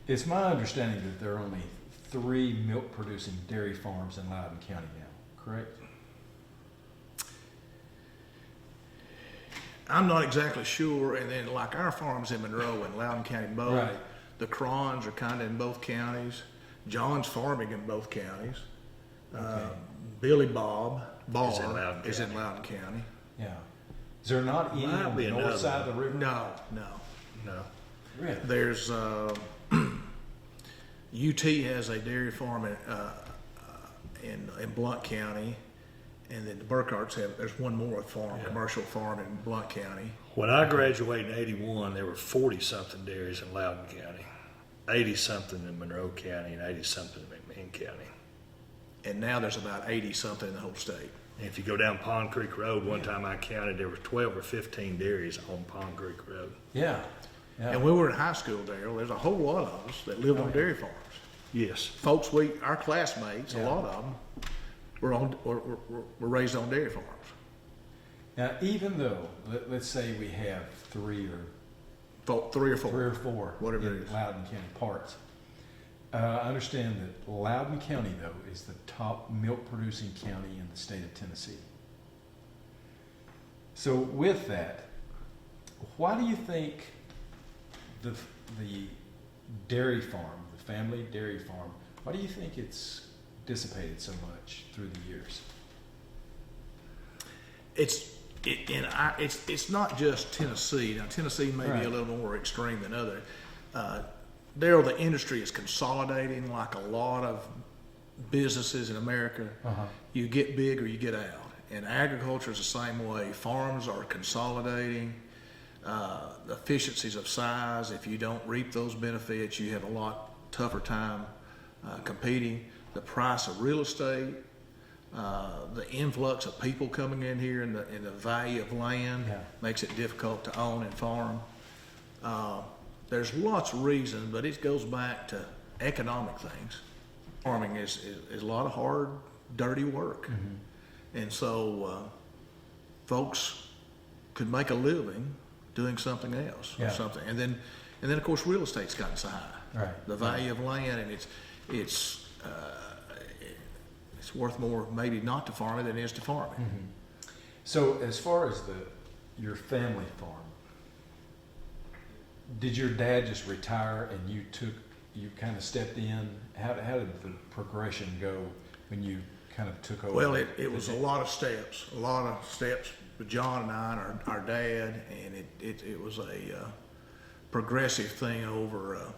It's my understanding that there are only 3 milk-producing dairy farms in Loudoun County now, correct? I'm not exactly sure, and then like our farms in Monroe and Loudoun County both, Right. the Crons are kind of in both counties. John's farming in both counties. Okay. Billy Bob Barr Is in Loudoun is in County. Loudoun County. Yeah. Is there not any Might on be the north another side of the river? No. No. Really? There's UT has a dairy farm in Blount County, and then the Burkharts have. There's one more farm, Yeah. commercial farm in Blount County. When I graduated in '81, there were 40-something dairies in Loudoun County, 80-something in Monroe County, and 80-something in McMinn County. And now there's about 80 something in the whole state. And if you go down Pond Creek Road, one time I counted there were 12 or 15 dairies on Pond Creek Road. Yeah. Yeah. And when we were in high school, Darryl, there's a whole lot of us that lived on yeah. dairy farms. Yes. Folks, our classmates, Yeah. a lot of them, were raised on dairy farms. Now, even though, let's say we have 3 or 3 or 4. 4, Whatever in it is. Loudoun County parts. I understand that Loudoun County, though, is the top milk-producing county in the state of Tennessee. So, with that, why do you think the dairy farm, the family dairy farm, why do you think it's dissipated so much through the years? It's not just Tennessee. Now Tennessee may Right. be a little more extreme than other. Darryl, the industry is consolidating like a lot of businesses in America. Uh-huh. You get big or you get out. And agriculture is the same way. Farms are consolidating. The efficiencies of size, if you don't reap those benefits, you have a lot tougher time competing. The price of real estate, the influx of people coming in here, and the value of land Yeah. makes it difficult to own and farm. There's lots of reasons, but it goes back to economic things. Farming is a lot of hard, dirty work, Mm-hmm. and so folks could make a living doing something else Yeah. or something, and then of course real estate's gotten so high. Right. The value of land, and it's worth more maybe not to farm it than it is to farm it. Mm-hmm. So, as far as your family farm, did your dad just retire and you kind of stepped in? How did the progression go when you kind of took over? Well, it was a lot of steps with John and I and our dad, and it was a progressive thing over a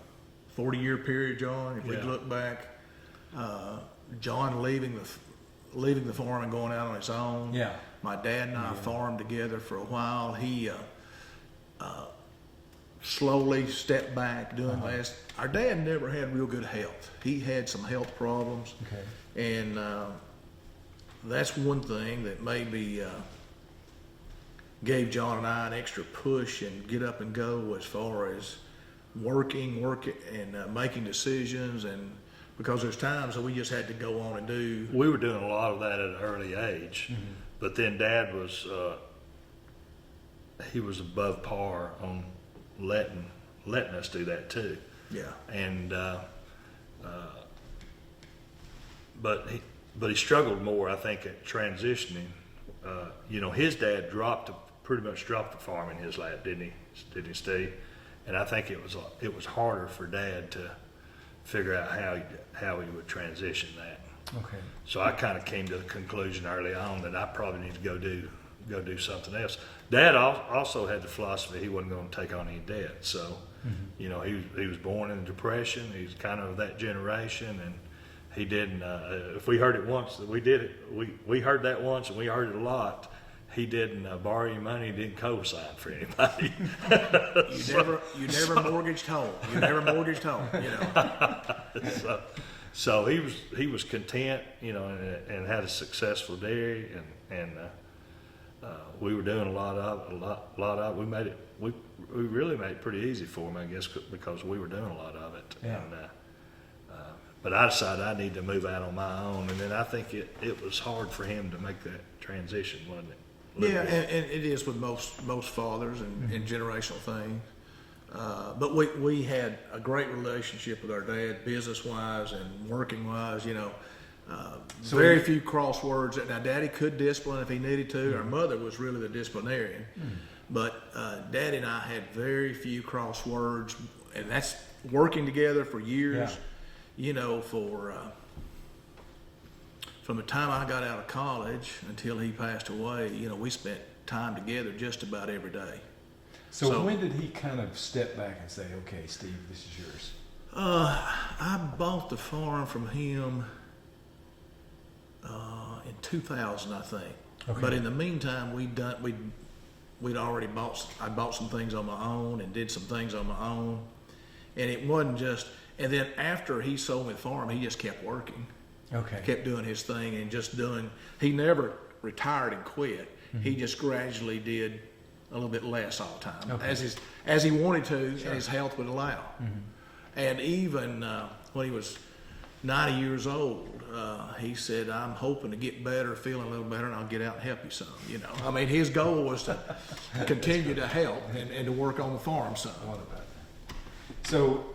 40-year period, John. If we Yeah. look back, John leaving the farm and going out on his own. Yeah. My dad and I farmed together for a while. He slowly stepped back doing less. Our dad never had real good health. He had some health problems. Okay. And that's one thing that maybe gave John and I an extra push and get up and go as far as working and making decisions, and because there's times that we just had to go on and do. We were doing a lot of that at an early age, but then Dad was he was above par on letting us do that too. Yeah. And but he struggled more, I think, at transitioning. His dad pretty much dropped the farm in his lap, didn't he, Steve? And I think it was harder for Dad to figure out how he would transition that. Okay. So I kind of came to the conclusion early on that I probably need to go do something else. Dad also had the philosophy he wasn't going to take on any debt. So, he was born in the Depression. He's kind of that generation, and he didn't. If we heard it once, we did it. We heard that once, and we heard it a lot. He didn't borrow your money. He didn't co-sign for anybody. You never mortgaged home. You never mortgaged home. So he was content, and had a successful dairy, and we were doing a lot of it. We made it. We really made it pretty easy for him, I guess, because we were doing a lot of it. Yeah. And, but I decided I need to move out on my own, and then I think it was hard for him to make that transition, wasn't it? Yeah, and it is with most fathers and generational things. But we had a great relationship with our dad, business-wise and working-wise, you know. So Very you- few crosswords. Now, Daddy could discipline if he needed to. Our mother was really the disciplinarian. But Daddy and I had very few crosswords, and that's working together for years. Yeah. You know, from the time I got out of college until he passed away, you know, we spent time together just about every day. So when did he kind of step back and say, okay, Steve, this is yours? I bought the farm from him in 2000, I think. Okay. But in the meantime, we'd already I bought some things on my own and did some things on my own, and it wasn't just. And then after he sold me the farm, he just kept working, Okay. kept doing his thing, and just doing. He never retired and quit. He just gradually did a little bit less all the time, Okay. as he wanted to, and his health would allow. And even when he was 90 years old, he said, "I'm hoping to get better, feeling a little better, and I'll get out and help you some." You know, I mean, his goal was to continue to help and to work on the farm some. What about that? So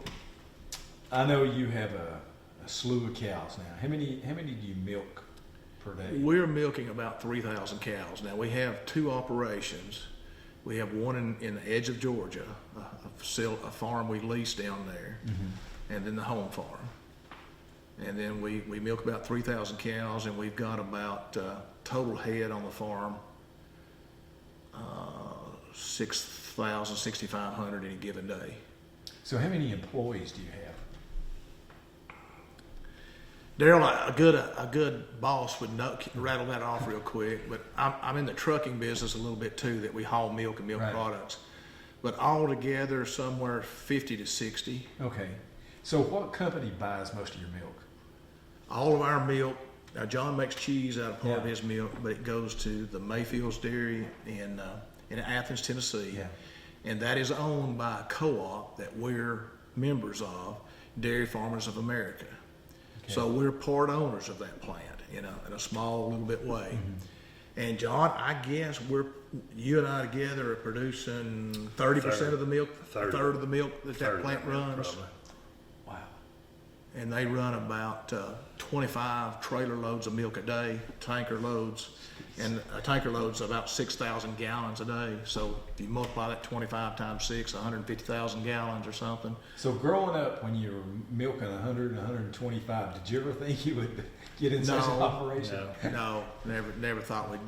I know you have a slew of cows now. How many do you milk per day? We're milking about 3,000 cows now. We have two operations. We have one in the edge of Georgia, a farm we lease down there, and then the home farm. And then we milk about 3,000 cows, and we've got about total head on the farm 6,000, 6,500 any given day. So how many employees do you have? Daryl, a good boss would rattle that off real quick, but I'm in the trucking business a little bit too, that we haul milk and milk Right. products. But altogether, somewhere 50 to 60. Okay. So what company buys most of your milk? All of our milk, now John makes cheese out of part of Yeah. his milk, but it goes to the Mayfields Dairy in Athens, Tennessee. Yeah. And that is owned by a co-op that we're members of, Dairy Farmers of America. Okay. So we're part owners of that plant, you know, in a small little bit way. And John, I guess you and I together are producing 30% of the milk, a third of the milk that Third of plant that milk, runs. probably. Wow. And they run about 25 trailer loads of milk a day, tanker loads. And a tanker load's about 6,000 gallons a day. So if you multiply that 25 times 6, 150,000 gallons or something. So growing up, when you were milking 100 and 125, did you ever think you would get in such an No. operation? No, never thought we'd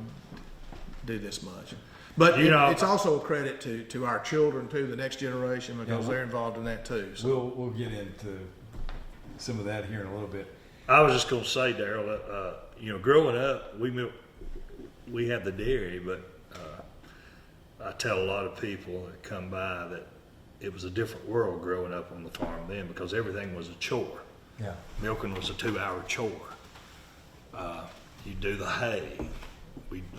do this much. But You know, it's also a credit to our children too, the next generation, because Yeah, they're involved in that too. So. We'll get into some of that here in a little bit. I was just gonna say, Daryl, you know, growing up, we had the dairy, but I tell a lot of people that come by that it was a different world growing up on the farm then, because everything was a chore. Yeah. Milking was a 2-hour chore. You do the hay.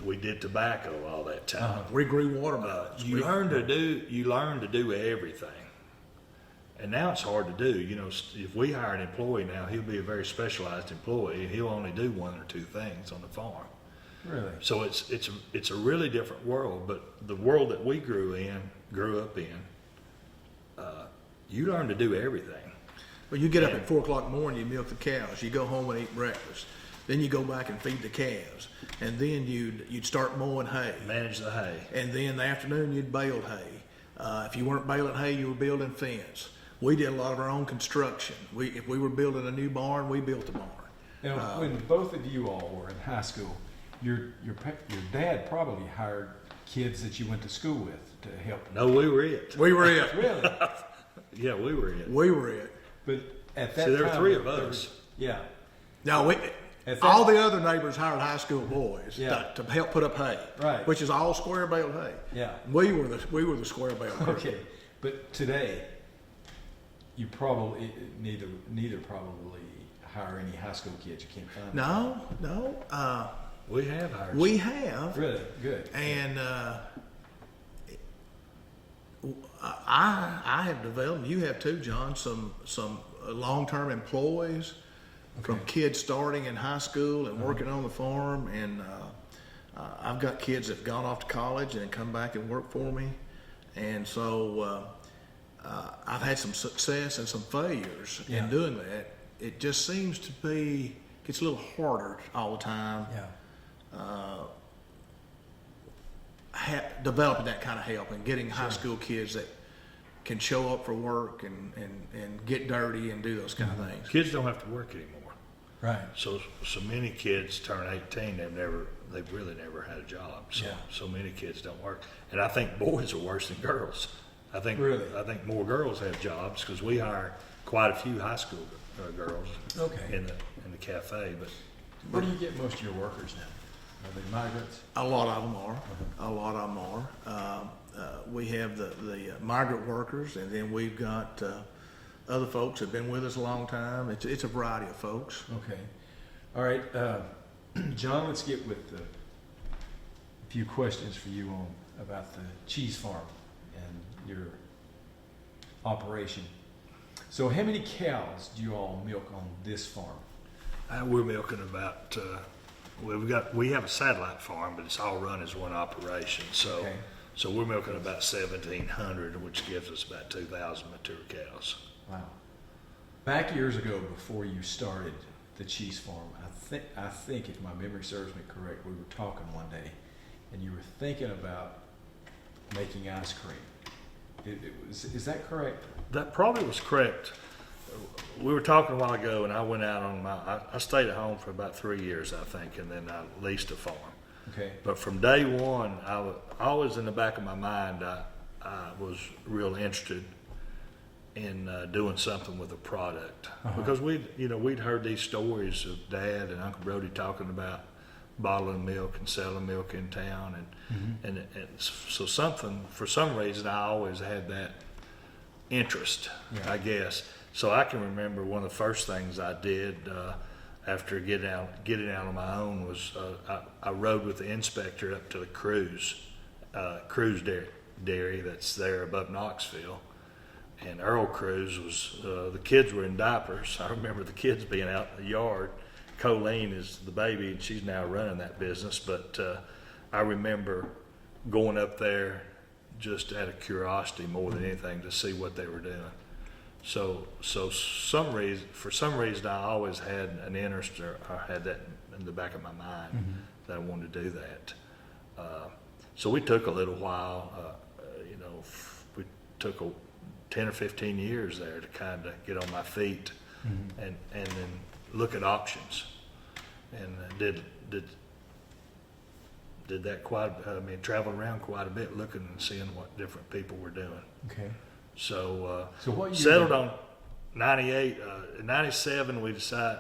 We did tobacco all that time. We grew watermelons. You learn to do everything. And now it's hard to do. You know, if we hire an employee now, he'll be a very specialized employee. He'll only do 1 or 2 things on the farm. Really? So it's a really different world. But the world that we grew up in, you learn to do everything. Well, you get up at 4 o'clock in the morning, you milk the cows, you go home and eat breakfast. Then you go back and feed the calves. And then you'd start mowing hay. Manage the hay. And then in the afternoon, you'd bale hay. If you weren't baling hay, you were building fence. We did a lot of our own construction. If we were building a new barn, we built a barn. Now, when both of you all were in high school, your dad probably hired kids that you went to school with to help. No, we were it. We were it. Really? Yeah, we were it. We were it. But at that See, there time, were 3 of there us. was- Yeah. No, At that- all the other neighbors hired high school boys Yeah. to help put up hay, Right. which is all square bale hay. Yeah. We were the square bale. crew. Okay. But today, you probably neither probably hire any high school kids. You can't find them. No. We have hired. We have, Really good. and I have developed. You have too, John. Some long-term employees from kids starting in high school and working on the farm, and I've got kids that've gone off to college and then come back and work for me, and so I've had some success and some failures Yeah. in doing that. It just seems to be, gets a little harder all the time. Developing that kind of help and getting high school kids that can show up for work and get dirty and do those kind of things. Kids don't have to work anymore. Right. So many kids turn 18, they've really never had a job. Yeah. So many kids don't work. And I think boys are worse than girls. Really? I think more girls have jobs because we hire quite a few high school girls Okay. in the cafe. But Where do you get most of your workers now? Are they migrants? A lot of them are. A lot of them are. We have the migrant workers, and then we've got other folks that have been with us a long time. It's a variety of folks. Okay. All right. John, let's get with a few questions for you about the cheese farm and your operation. So how many cows do you all milk on this farm? we're milking about, we have a satellite farm, but it's all run as one operation. So, Okay. so we're milking about 1,700, which gives us about 2,000 mature cows. Wow. Back years ago, before you started the cheese farm, I think if my memory serves me correct, we were talking one day, and you were thinking about making ice cream. Is that correct? That probably was correct. We were talking a while ago, and I went out on I stayed at home for about 3 years, I think, and then I leased a farm. Okay. But from day one, I was always in the back of my mind, I was real interested in doing something with a product. Because we'd heard these stories of Dad and Uncle Brody talking about bottling milk and selling milk in town, and so for some reason, I always had that interest, Yeah. I guess. So I can remember one of the first things I did after getting out on my own was I rode with the inspector up to the Cruise Dairy that's there above Knoxville. And Earl Cruz was, the kids were in diapers. I remember the kids being out in the yard. Colleen is the baby, and she's now running that business. But I remember going up there just out of curiosity more than anything to see what they were doing. So for some reason, I always had an interest, or I had that in the back of my mind that I wanted to do that. So we took a little while, we took 10 or 15 years there to kind of get on my feet and then look at options, and did that traveled around quite a bit looking and seeing what different people were doing. Okay. So what year settled did- on 98, 97 we decided,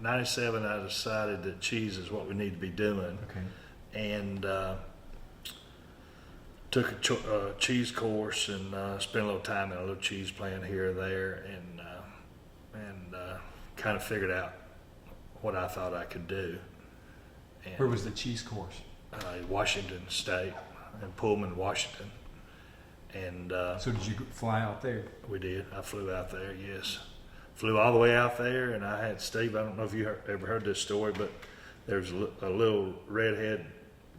97 I decided that cheese is what we need to be doing. Okay. And took a cheese course and spent a little time in a little cheese plant here or there, and kind of figured out what I thought I could do. And, Where was the cheese course? Washington State, in Pullman, Washington. And So did you fly out there? we did. I flew out there, yes. Flew all the way out there, and I had Steve. I don't know if you ever heard this story, but there's a little redhead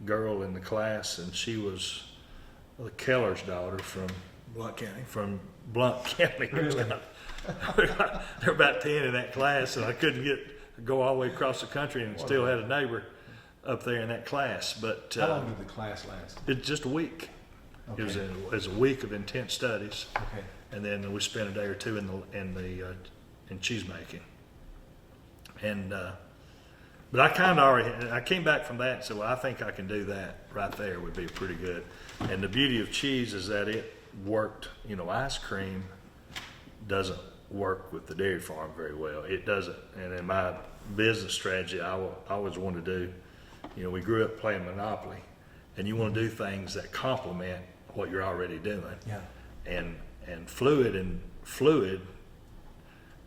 girl in the class, and she was the Keller's daughter from Blount County. Really? There were about 10 in that class, and I couldn't go all the way across the country, and still had a neighbor up there in that class. But How long did the class last? it's just a week. Okay. It was a week of intense studies, Okay. and then we spent a day or two in cheese making. And but I kind of I came back from that and said, well, I think I can do that right there would be pretty good. And the beauty of cheese is that it worked. Ice cream doesn't work with the dairy farm very well. It doesn't. And in my business strategy, I always wanted to do. We grew up playing Monopoly, and you want to do things that complement what you're already doing. Yeah. And fluid,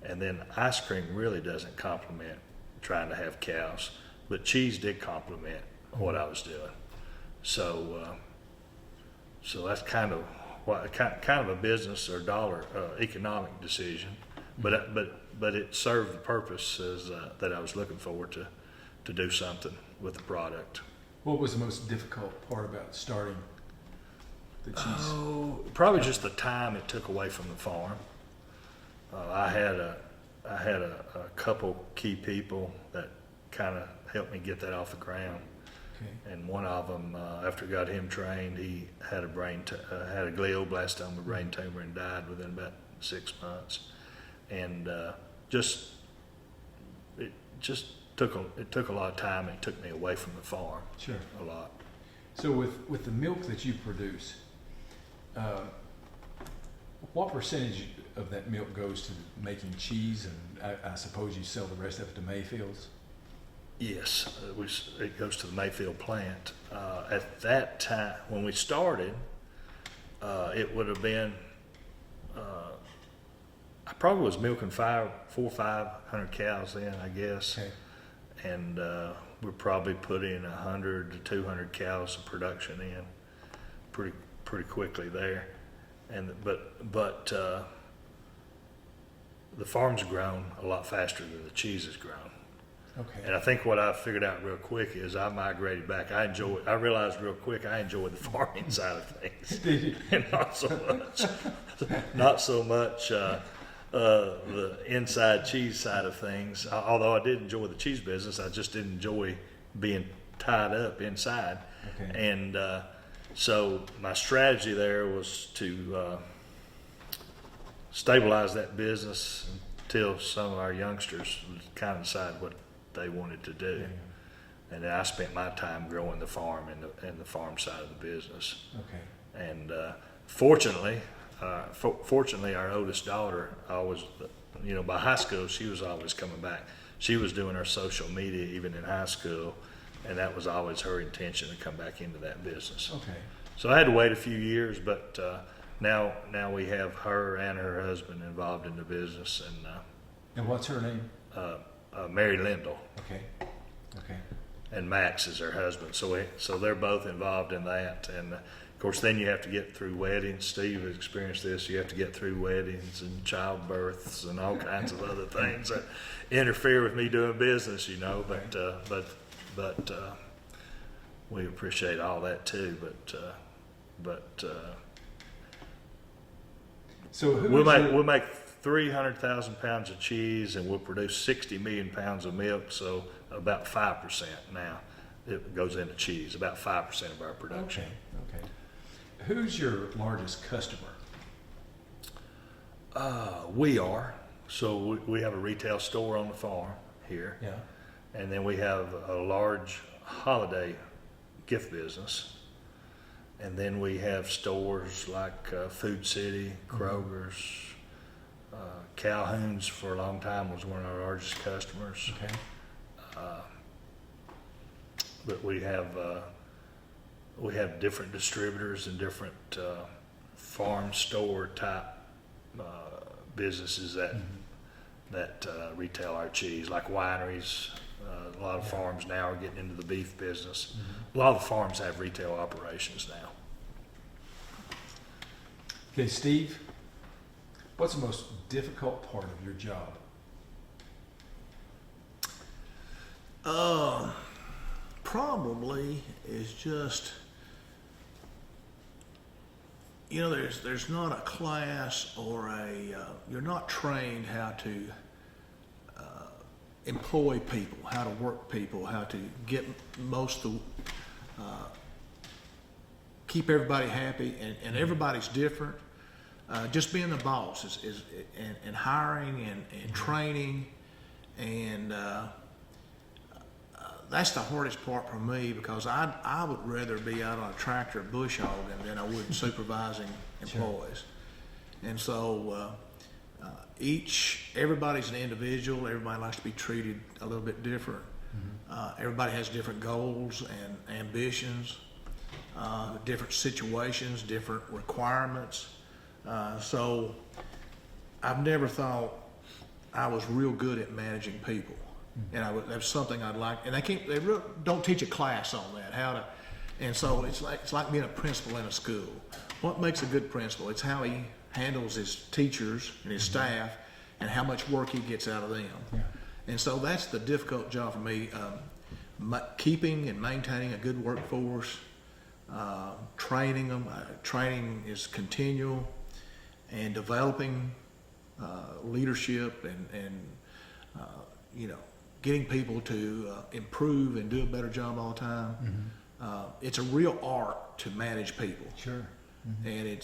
and then ice cream really doesn't complement trying to have cows, but cheese did complement what I was doing. So that's kind of a business or dollar economic decision, but it served the purposes that I was looking forward to do something with the product. What was the most difficult part about starting the cheese? Oh, probably just the time it took away from the farm. I had a couple key people that kind of helped me get that off the ground. Okay. And one of them, after I got him trained, he had a had a glioblastoma brain tumor and died within about 6 months. And it just took a lot of time. It took me away from the farm Sure. a lot. So with the milk that you produce, what percentage of that milk goes to making cheese, and I suppose you sell the rest of it to Mayfields? Yes, it goes to the Mayfield plant. At that time, when we started, it would have been, I probably was milking 400 or 500 cows then, I guess. Okay. And we're probably putting 100 to 200 cows of production in pretty quickly there. And but the farm's grown a lot faster than the cheese has grown. Okay. And I think what I figured out real quick is I migrated back. I realized real quick I enjoyed the farming side of things, Did you? and not so much the inside cheese side of things. Although I did enjoy the cheese business, I just didn't enjoy being tied up inside. Okay. And so my strategy there was to stabilize that business until some of our youngsters kind of decide what they wanted to do. Yeah. And then I spent my time growing the farm and the farm side of the business. Okay. And fortunately, our oldest daughter always, by high school, she was always coming back. She was doing her social media even in high school, and that was always her intention to come back into that business. Okay. So I had to wait a few years, but now we have her and her husband involved in the business, And what's her name? and Mary Lindell. Okay. Okay. And Max is her husband. So they're both involved in that. And of course, then you have to get through weddings. Steve has experienced this. You have to get through weddings and childbirths and all kinds of other things that interfere with me doing business, But we appreciate all that too. But So who we'll make 300,000 pounds of cheese, and we'll produce 60 million pounds of milk. So about 5% now it goes into cheese. About 5% of our production. Okay. Okay. Who's your largest customer? We are. So we have a retail store on the farm here, Yeah. and then we have a large holiday gift business, and then we have stores like Food City, Kroger's. Calhoun's for a long time was one of our largest customers. Okay. But we have different distributors and different farm store type businesses that retail our cheese, like wineries. A lot of farms now are getting into the beef business. A lot of the farms have retail operations now. Okay, Steve, what's the most difficult part of your job? Probably is just, there's not a class or you're not trained how to employ people, how to work people, how to get keep everybody happy, and everybody's different. Just being the boss is hiring and training, and that's the hardest part for me, because I would rather be out on a tractor bush hogging than I would supervising employees. And so everybody's an individual. Everybody likes to be treated a little bit different. Everybody has different goals and ambitions, different situations, different requirements. So I've never thought I was real good at managing people. And that's something I'd like, and they really don't teach a class on that, and so it's like being a principal in a school. What makes a good principal? It's how he handles his teachers and his staff, and how much work he gets out of them. Yeah. And so that's the difficult job for me, keeping and maintaining a good workforce, training them. Training is continual, and developing leadership and getting people to improve and do a better job all the time. It's a real art to manage people, Sure. and it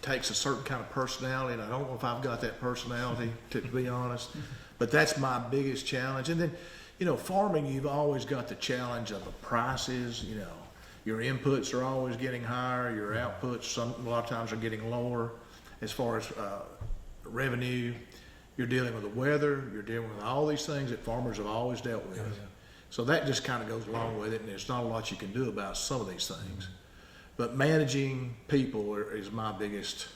takes a certain kind of personality, and I don't know if I've got that personality, to be honest, but that's my biggest challenge. And then, farming, you've always got the challenge of the prices. Your inputs are always getting higher, your outputs a lot of times are getting lower. As far as revenue, you're dealing with the weather, you're dealing with all these things that farmers have always dealt with. Yeah. So that just kind of goes along with it, and there's not a lot you can do about some of these things. But managing people is my biggest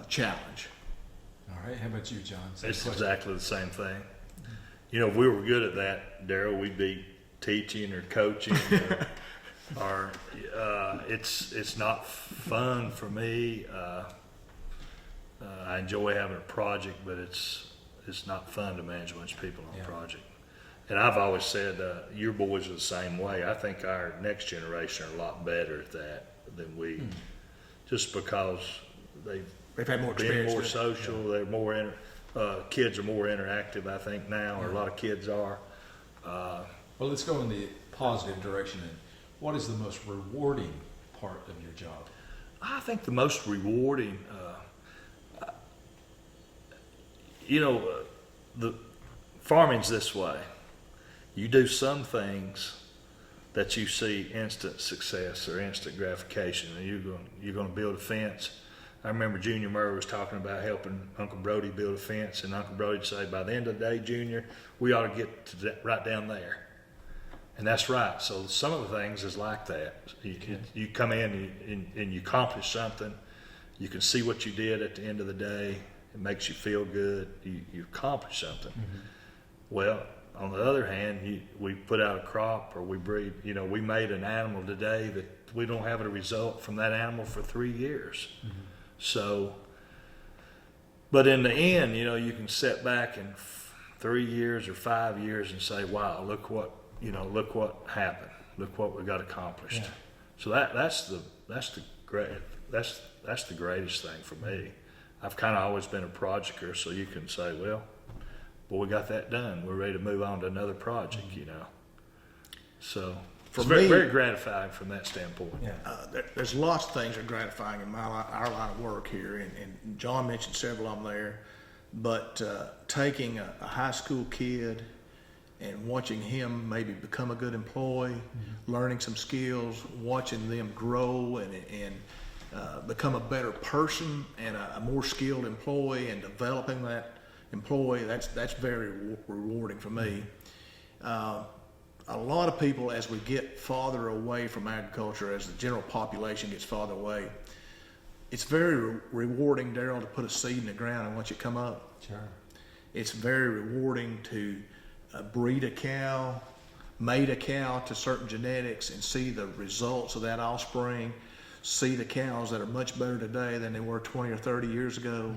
challenge. All right. How about you, John? Same It's question. exactly the same thing. If we were good at that, Daryl, we'd be teaching or coaching or it's not fun for me. I enjoy having a project, but it's not fun to manage a bunch of people on Yeah. a project. And I've always said, your boys are the same way. I think our next generation are a lot better at that than we, just because they've They've had more been experience. more with it. social, they're more, kids are more interactive, I think now, or a lot of kids are. Well, let's go in the positive direction. And what is the most rewarding part of your job? I think the most rewarding, the farming's this way. You do some things that you see instant success or instant gratification. And you're going to build a fence. I remember Junior Murray was talking about helping Uncle Brody build a fence, and Uncle Brody would say, by the end of the day, Junior, we ought to get to right down there. And that's right. So some of the things is like that. You come in and you accomplish something. You can see what you did at the end of the day. It makes you feel good. You accomplish something. Well, on the other hand, we put out a crop or we breed. We made an animal today that we don't have a result from that animal for 3 years. So, but in the end, you can sit back in 3 years or 5 years and say, "Wow, look what happened. Look what we got accomplished." Yeah. So that's the greatest thing for me. I've kind of always been a projecter, so you can say, "Well, we got that done. We're ready to move on to another project." So For it's very, me- very gratifying from that standpoint. Yeah. There's lots of things that are gratifying in our line of work here, and John mentioned several of them there. But taking a high school kid and watching him maybe become a good employee, learning some skills, watching them grow and become a better person and a more skilled employee, and developing that employee, that's very rewarding for me. A lot of people, as we get farther away from agriculture, as the general population gets farther away, it's very rewarding, Daryl, to put a seed in the ground and watch it come up. Sure. It's very rewarding to breed a cow, mate a cow to certain genetics, and see the results of that offspring, see the cows that are much better today than they were 20 or 30 years ago.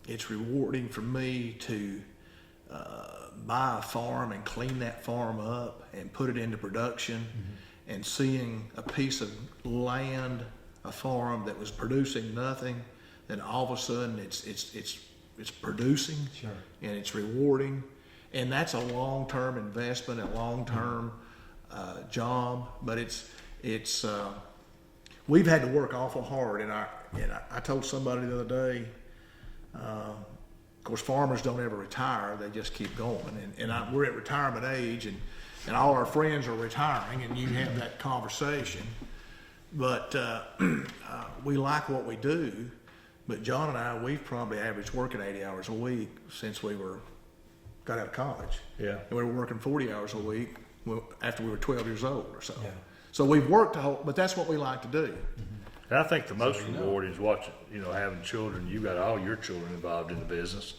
It's rewarding for me to buy a farm and clean that farm up and put it into production, and seeing a piece of land, a farm that was producing nothing, then all of a sudden it's producing. Sure. And it's rewarding, and that's a long-term investment, a long-term job. But it's we've had to work awful hard, and I told somebody the other day. Of course, farmers don't ever retire; they just keep going. And we're at retirement age, and all our friends are retiring, and you have that conversation. But we like what we do. But John and I, we've probably averaged working 80 hours a week since we got out of college. Yeah. And we were working 40 hours a week after we were 12 years old or so. Yeah. So we've worked but that's what we like to do. And I think the most you know. rewarding is watching, having children. You got all your children involved in the business,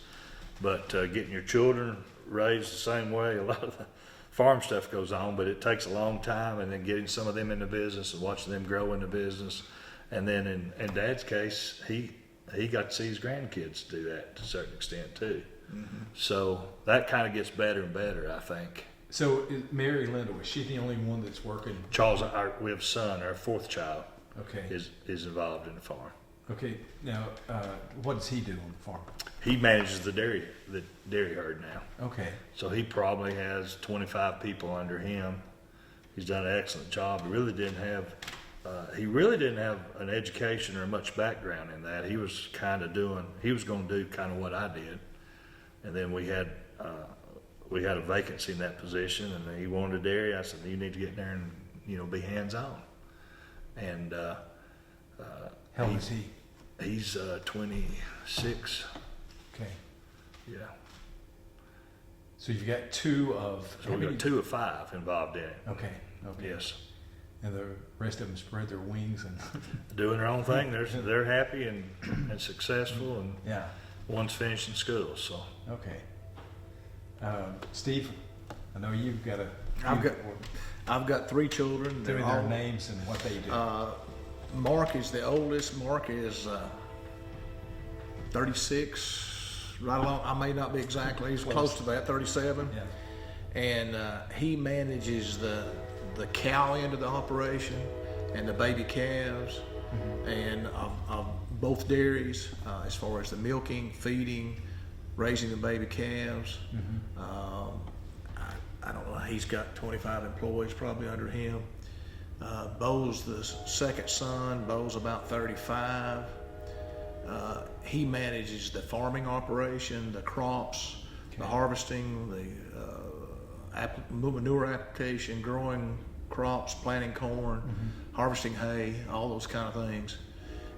but getting your children raised the same way. A lot of the farm stuff goes on, but it takes a long time, and then getting some of them in the business and watching them grow in the business. And then in Dad's case, he got to see his grandkids do that to a certain extent too. So that kind of gets better and better, I think. So is Mary Linda, is she the only one that's working? Charles, we have a son, our fourth child, Okay. is involved in the farm. Okay. Now, what does he do on the farm? He manages the dairy herd now. Okay. So he probably has 25 people under him. He's done an excellent job. He really didn't have an education or much background in that. He was he was going to do kind of what I did. And then we had a vacancy in that position, and he wanted a dairy. I said, you need to get there and, be hands-on. And How old is he? he's 26. Okay. Yeah. So you've got two of. So we've got 2 of 5 involved in it. Okay. Okay. Yes. And the rest of them spread their wings and. Doing their own thing. They're happy and successful, and Yeah. one's finishing school. So Okay. Steve, I know you've got a. I've got 3 children. Tell me They're their all- names and what they do. Mark is the oldest. Mark is 36, right along. I may not be exactly. He's close to that, 37. Yeah. And he manages the cow end of the operation and the baby calves, and of both dairies, as far as the milking, feeding, raising the baby calves. I don't know. He's got 25 employees probably under him. Bo's the second son. Bo's about 35. He manages the farming operation, the crops, the harvesting, the manure application, growing crops, planting corn, harvesting hay, all those kind of things.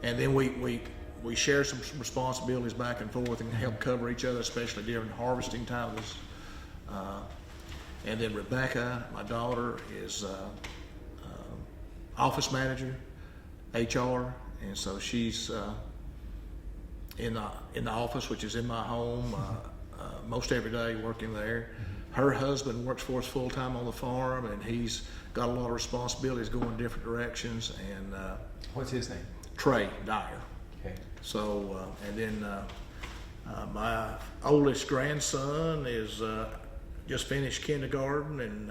And then we share some responsibilities back and forth and help cover each other, especially during harvesting times. And then Rebecca, my daughter, is office manager, HR, and so she's in the office, which is in my home, most every day working there. Her husband works for us full time on the farm, and he's got a lot of responsibilities going in different directions. And What's his name? Trey Dyer. Okay. So, and then my oldest grandson is just finished kindergarten, and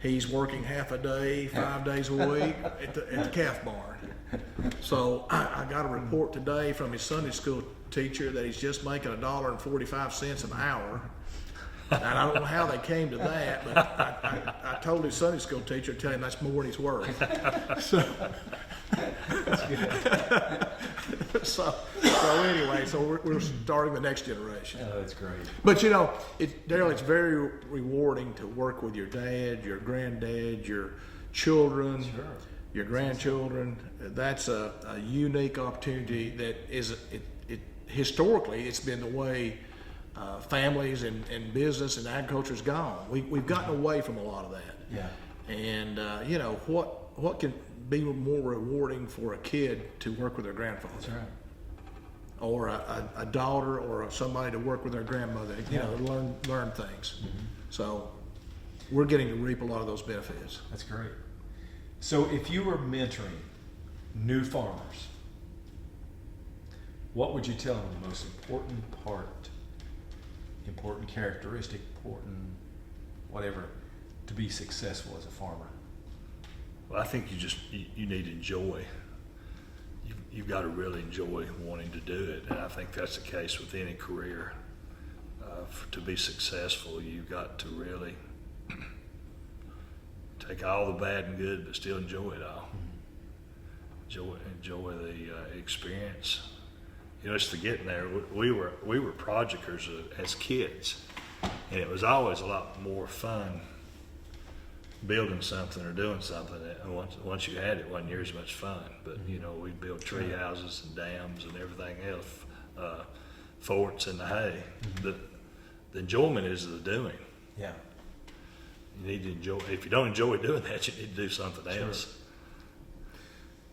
he's working half a day, 5 days a week at the calf barn. So I got a report today from his Sunday school teacher that he's just making $1.45 an hour. And I don't know how they came to that, but I told his Sunday school teacher to tell him that's more than he's worth. So anyway, so we're starting the next generation. Oh, that's great. But Daryl, it's very rewarding to work with your dad, your granddad, your children, Sure. your grandchildren. That's a unique opportunity that is, historically, it's been the way families and business and agriculture has gone. We've gotten away from a lot of that. Yeah. And, what can be more rewarding for a kid to work with their grandfather? That's right. Or a daughter or somebody to work with their grandmother, learn things. So we're getting to reap a lot of those benefits. That's great. So if you were mentoring new farmers, what would you tell them the most important part, important characteristic, important whatever, to be successful as a farmer? Well, I think you need to enjoy. You've got to really enjoy wanting to do it, and I think that's the case with any career. To be successful, you've got to really take all the bad and good, but still enjoy it all. Enjoy the experience. It's the getting there. We were projectors as kids, and it was always a lot more fun building something or doing something. And once you had it, it wasn't near as much fun. But we built tree houses and dams and everything else, forts in the hay. The enjoyment is the doing. Yeah. You need to enjoy. If you don't enjoy doing that, you need to do something else.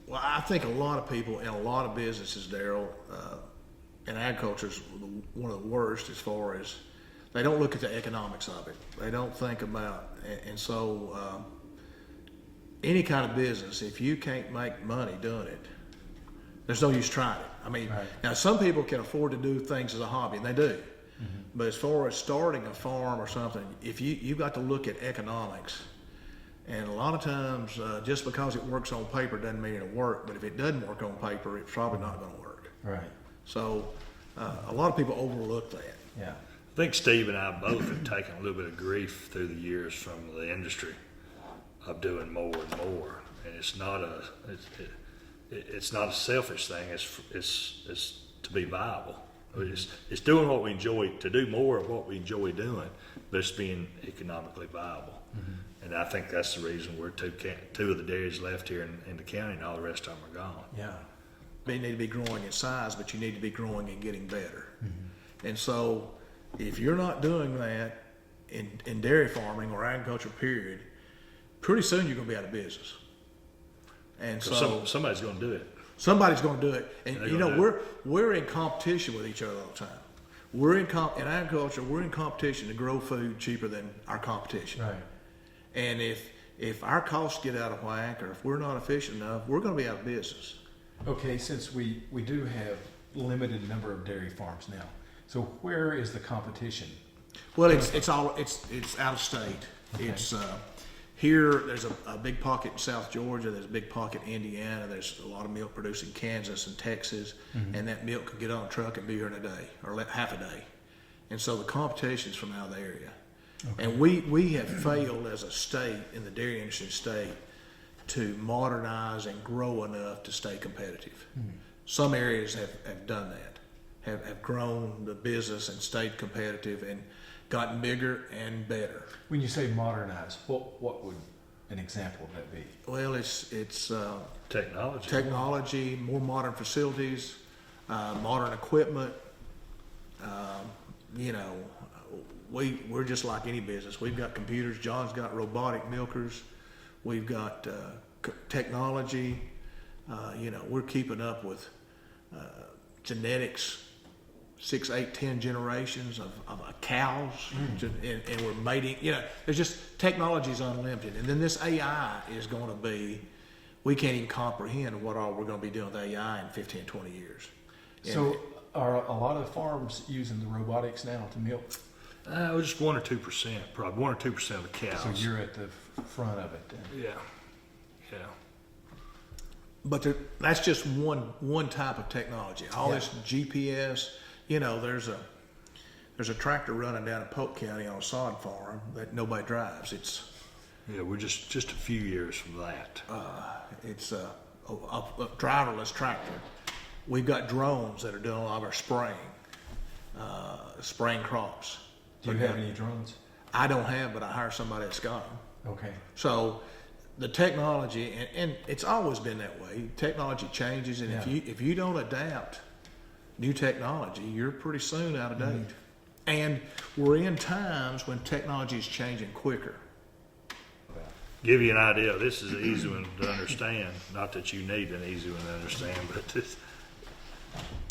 Well, I think a lot of people in a lot of businesses, Daryl, and agriculture is one of the worst as far as they don't look at the economics of it. They don't think about, and so any kind of business, if you can't make money doing it, there's no use trying it. I mean, Right. Now some people can afford to do things as a hobby, and they do. But as far as starting a farm or something, if you've got to look at economics. And a lot of times, just because it works on paper doesn't mean it'll work. But if it doesn't work on paper, it's probably not going to work. Right. So a lot of people overlook that. Yeah. I think Steve and I both have taken a little bit of grief through the years from the industry of doing more and more, and it's not a selfish thing. It's to be viable. It's doing what we enjoy, to do more of what we enjoy doing, but it's being economically viable. And I think that's the reason we're two of the dairies left here in the county, and all the rest of them are gone. Yeah. They need to be growing in size, but you need to be growing and getting better. And so if you're not doing that in dairy farming or agriculture period, pretty soon you're going to be out of business. And so Somebody's going to do it. somebody's going to do it. And They're you know, gonna we're in competition with each other all the time. We're in agriculture, we're in competition to grow food cheaper than our competition. Right. And if our costs get out of whack, or if we're not efficient enough, we're going to be out of business. Okay, since we do have limited number of dairy farms now, so where is the competition? Well, it's out of state. Okay. It's here. There's a big pocket in South Georgia. There's a big pocket in Indiana. There's a lot of milk produced in Kansas and Texas, and that milk can get on a truck and be here in a day or half a day. And so the competition's from out of the area. Okay. And we have failed as a state in the dairy industry state to modernize and grow enough to stay competitive. Some areas have done that, have grown the business and stayed competitive and gotten bigger and better. When you say modernize, what would an example of that be? Well, it's Technology. technology, more modern facilities, modern equipment. You know, we're just like any business. We've got computers. John's got robotic milkers. We've got technology. You know, we're keeping up with genetics, 6, 8, 10 generations of cows, and we're mating. You know, there's just technology's unlimited, and then this AI is going to be. We can't even comprehend what all we're going to be doing with AI in 15, 20 years. So are a lot of farms using the robotics now to milk? Just 1 or 2%, probably 1 or 2% of the cows. So you're at the front of it then. Yeah. But that's just one type of technology. All this GPS, you know, there's a tractor running down in Polk County on a sod farm that nobody drives. Yeah, we're just a few years from that. It's a driverless tractor. We've got drones that are doing a lot of our spraying crops. Do you have any drones? I don't have, but I hire somebody that's got them. Okay. So the technology, and it's always been that way. Technology changes, and if you don't adapt new technology, you're pretty soon out of date. And we're in times when technology is changing quicker. Give you an idea, this is an easy one to understand. Not that you need an easy one to understand, but this,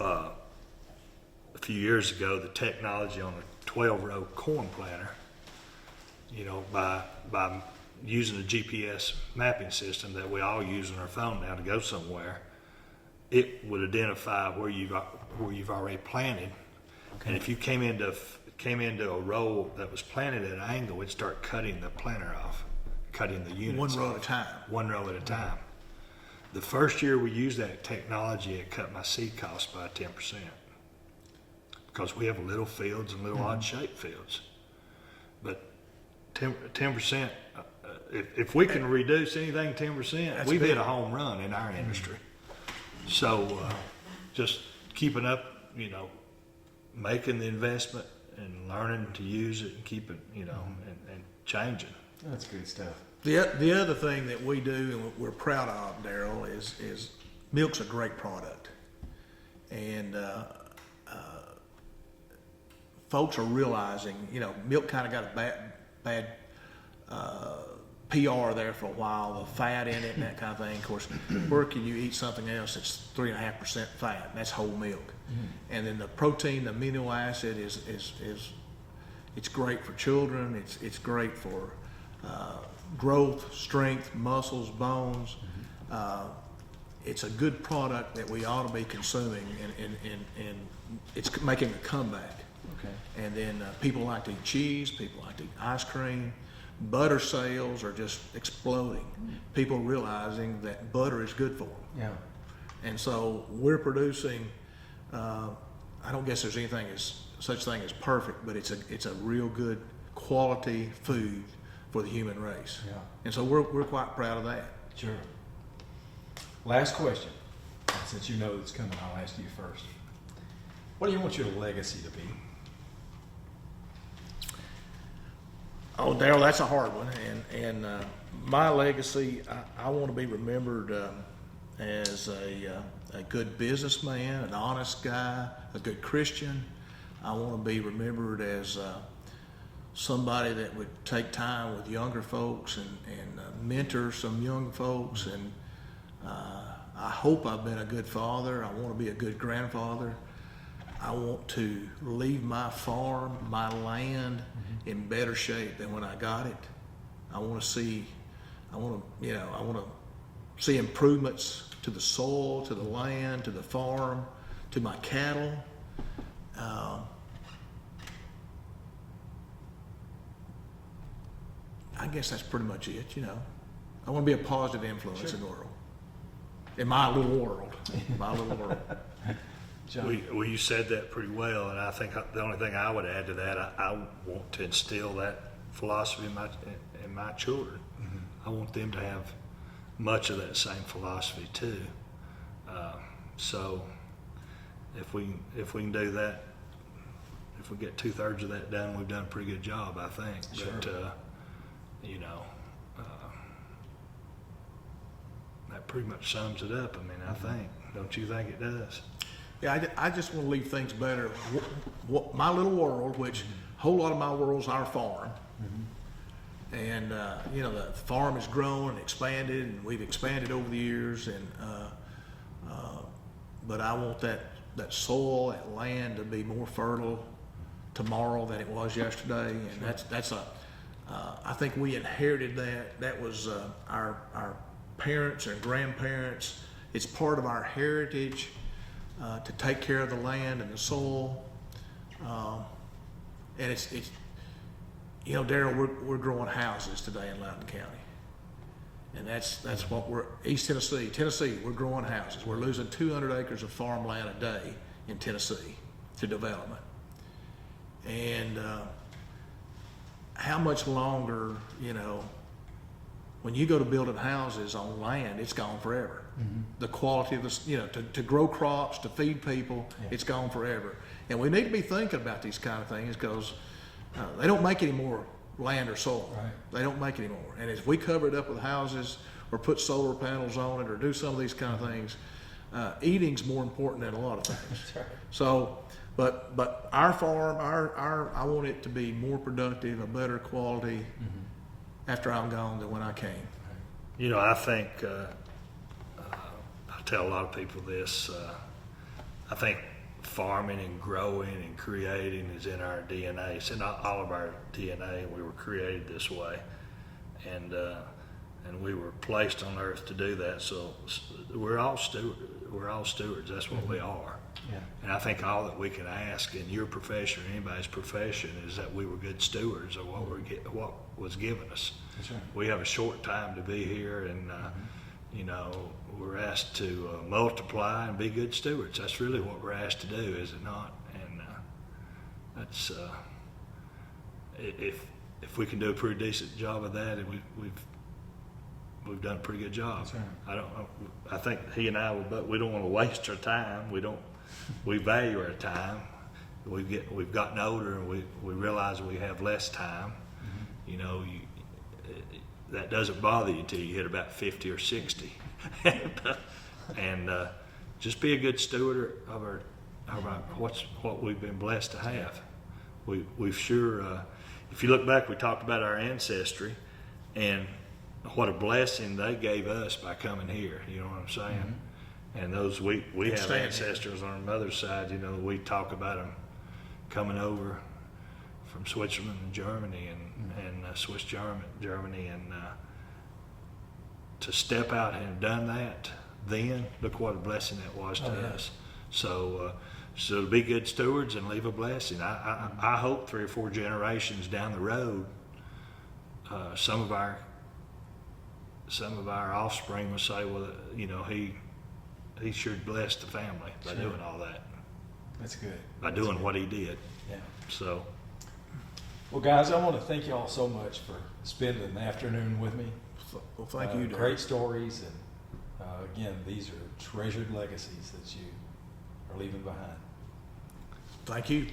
a few years ago, the technology on a 12-row corn planter, you know, by using a GPS mapping system that we all use on our phone now to go somewhere, it would identify where you've already planted. Okay. And if you came into a row that was planted at an angle, it'd start cutting the planter off, cutting the units One row off. at a time. One row at a time. The first year we used that technology, it cut my seed cost by 10%. Because we have little fields and little odd shaped fields. But 10%, if we can reduce anything 10%, we've hit a home run in our industry. So just keeping up, you know, making the investment and learning to use it and keep it, you know, and changing. That's good stuff. The other thing that we do and we're proud of, Daryl, is milk's a great product, and folks are realizing, you know, milk kind of got a bad PR there for a while, the fat in it and that kind of thing. Of course, where can you eat something else that's 3.5% fat? And that's whole milk. And then the protein, the amino acid is it's great for children. It's great for growth, strength, muscles, bones. It's a good product that we ought to be consuming, and it's making a comeback. Okay. And then people like to eat cheese, people like to eat ice cream. Butter sales are just exploding. People realizing that butter is good for them. Yeah. And so we're producing, I don't guess there's anything such thing as perfect, but it's a real good quality food for the human race. Yeah. And so we're quite proud of that. Sure. Last question. Since you know it's coming, I'll ask you first. What do you want your legacy to be? Oh, Darryl, that's a hard one. And my legacy, I want to be remembered as a good businessman, an honest guy, a good Christian. I want to be remembered as somebody that would take time with younger folks and mentor some young folks. And I hope I've been a good father. I want to be a good grandfather. I want to leave my farm, my land in better shape than when I got it. I want to see improvements to the soil, to the land, to the farm, to my cattle. I guess that's pretty much it, I want to be a positive influence in the world. In my little world. My little world. John? Well, you said that pretty well, and I think the only thing I would add to that, I want to instill that philosophy in my children. I want them to have much of that same philosophy too. So if we can do that, if we get 2/3 of that done, we've done a pretty good job, I think. Sure. But that pretty much sums it up. I mean, I think. Don't you think it does? Yeah, I just want to leave things better. My little world, which a whole lot of my world's our farm. And, the farm has grown and expanded, and we've expanded over the years. And but I want that soil, that land to be more fertile tomorrow than it was yesterday. And I think we inherited that. That was our parents and grandparents. It's part of our heritage. To take care of the land and the soil, and it's Darryl, we're growing houses today in Loudoun County, and that's what we're East Tennessee. We're growing houses. We're losing 200 acres of farmland a day in Tennessee to development, and how much longer, when you go to building houses on land, it's gone forever. The quality of to grow crops, to feed people, it's gone forever. And we need to be thinking about these kind of things because they don't make any more land or soil. Right. They don't make any more. And as we cover it up with houses or put solar panels on it or do some of these kind of things, eating's more important than a lot of things. That's right. So, but our farm, I want it to be more productive, a better quality after I'm gone than when I came. I think I tell a lot of people this. I think farming and growing and creating is in our DNA. It's in all of our DNA. We were created this way, and we were placed on earth to do that. So we're all stewards. That's what we are. Yeah. And I think all that we can ask in your profession or anybody's profession is that we were good stewards of what was given us. That's right. We have a short time to be here, and we're asked to multiply and be good stewards. That's really what we're asked to do, is it not? And that's if we can do a pretty decent job of that, and we've done a pretty good job. That's right. I think he and I we don't want to waste our time. We value our time. We've gotten older, and we realize we have less time. That doesn't bother you till you hit about 50 or 60. and just be a good steward of what we've been blessed to have. We've sure, if you look back, we talked about our ancestry and what a blessing they gave us by coming here. You know what I'm saying? And those we have ancestors on our mother's side. We talk about them coming over from Switzerland and Germany and Swiss Germany, and to step out and have done that, then look what a blessing that was to us. So be good stewards and leave a blessing. I hope 3 or 4 generations down the road, some of our offspring will say, well, you know, he sure blessed the family by Sure. doing all that, That's good. by That's doing good. what he did. Yeah. So, Well, guys, I want to thank you all so much for spending the afternoon with me. Well, thank you, Darryl. Great stories, and again, these are treasured legacies that you are leaving behind. Thank you.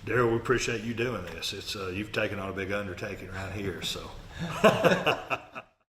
Darryl, we appreciate you doing this. It's you've taken on a big undertaking right here, so